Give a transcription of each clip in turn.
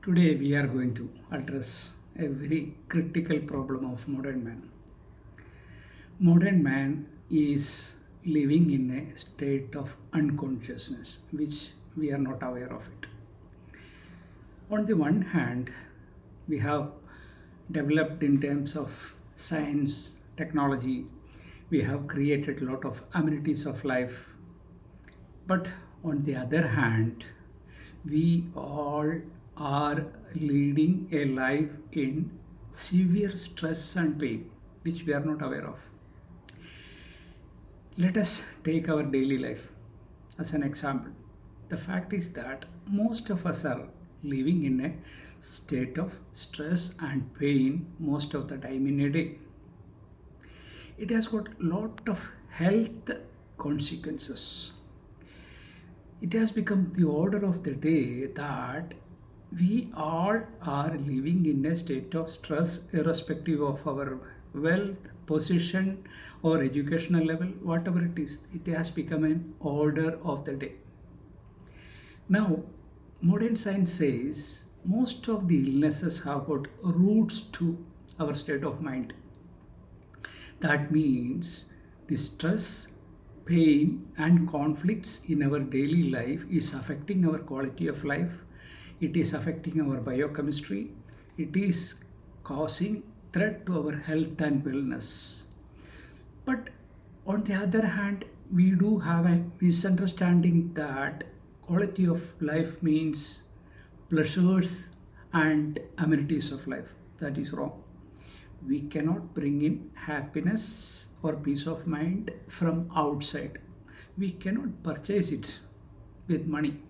Today we are going to address a very critical problem of modern man. Modern man is living in a state of unconsciousness which we are not aware of it. On the one hand, we have developed in terms of science, technology, we have created a lot of amenities of life. But on the other hand, we all are leading a life in severe stress and pain, which we are not aware of. Let us take our daily life as an example. The fact is that most of us are living in a state of stress and pain most of the time in a day. It has got lot of health consequences. It has become the order of the day that we all are living in a state of stress irrespective of our wealth, position, or educational level, whatever it is. It has become an order of the day. Now, modern science says most of the illnesses have got roots to our state of mind. That means the stress, pain, and conflicts in our daily life is affecting our quality of life. It is affecting our biochemistry. It is causing threat to our health and wellness. But on the other hand, we do have a misunderstanding that quality of life means pleasures and amenities of life. That is wrong. We cannot bring in happiness or peace of mind from outside. We cannot purchase it with money.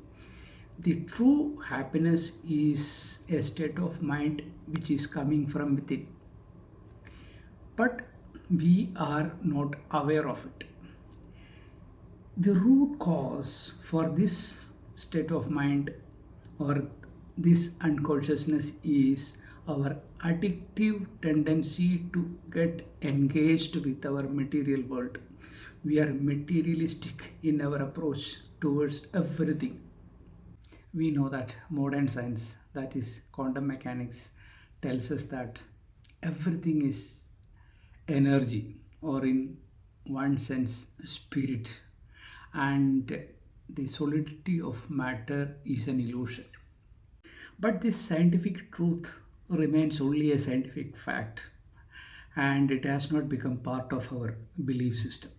The true happiness is a state of mind which is coming from within. But we are not aware of it. The root cause for this state of mind or this unconsciousness is our addictive tendency to get engaged with our material world. We are materialistic in our approach towards everything. We know that modern science, that is quantum mechanics, tells us that everything is energy, or in one sense spirit, and the solidity of matter is an illusion. But this scientific truth remains only a scientific fact, and it has not become part of our belief system.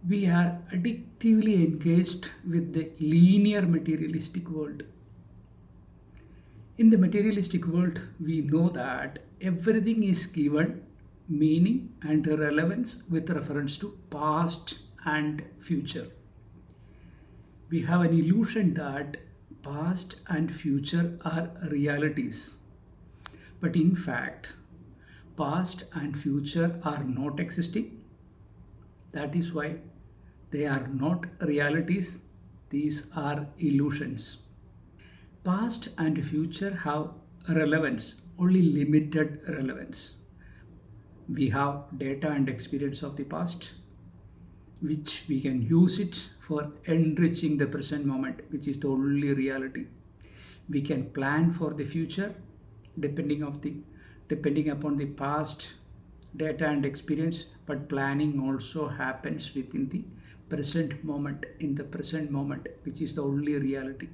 We are addictively engaged with the linear materialistic world. In the materialistic world, we know that everything is given meaning and relevance with reference to past and future. We have an illusion that past and future are realities. But in fact, past and future are not existing. That is why they are not realities, these are illusions. Past and future have relevance, only limited relevance. We have data and experience of the past, which we can use it for enriching the present moment, which is the only reality. We can plan for the future depending upon the past data and experience, but planning also happens within the present moment, in the present moment, which is the only reality.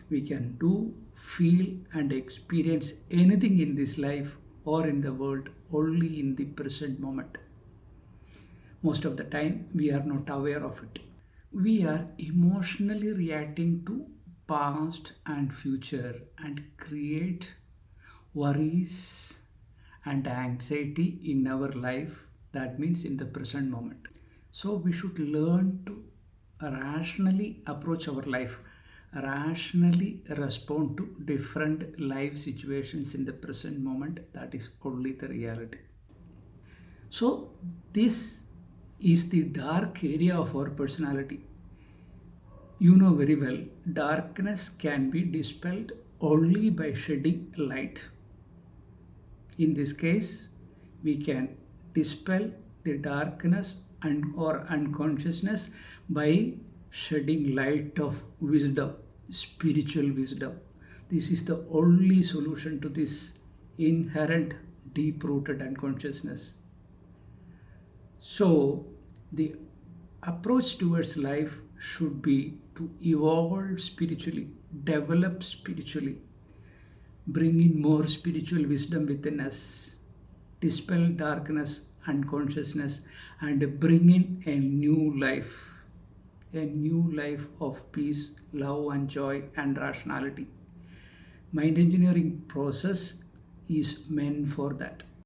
We can do, feel, and experience anything in this life or in the world only in the present moment. Most of the time, we are not aware of it. We are emotionally reacting to past and future and create worries and anxiety in our life. That means in the present moment. So we should learn to rationally approach our life, rationally respond to different life situations in the present moment. That is only the reality. So this is the dark area of our personality. You know very well, darkness can be dispelled only by shedding light. In this case, we can dispel the darkness and or unconsciousness by shedding light of wisdom, spiritual wisdom. This is the only solution to this inherent deep rooted unconsciousness. So, the approach towards life should be to evolve spiritually, develop spiritually, bring in more spiritual wisdom within us, dispel darkness, unconsciousness, and bring in a new life of peace, love, and joy and rationality. Mind engineering process is meant for that.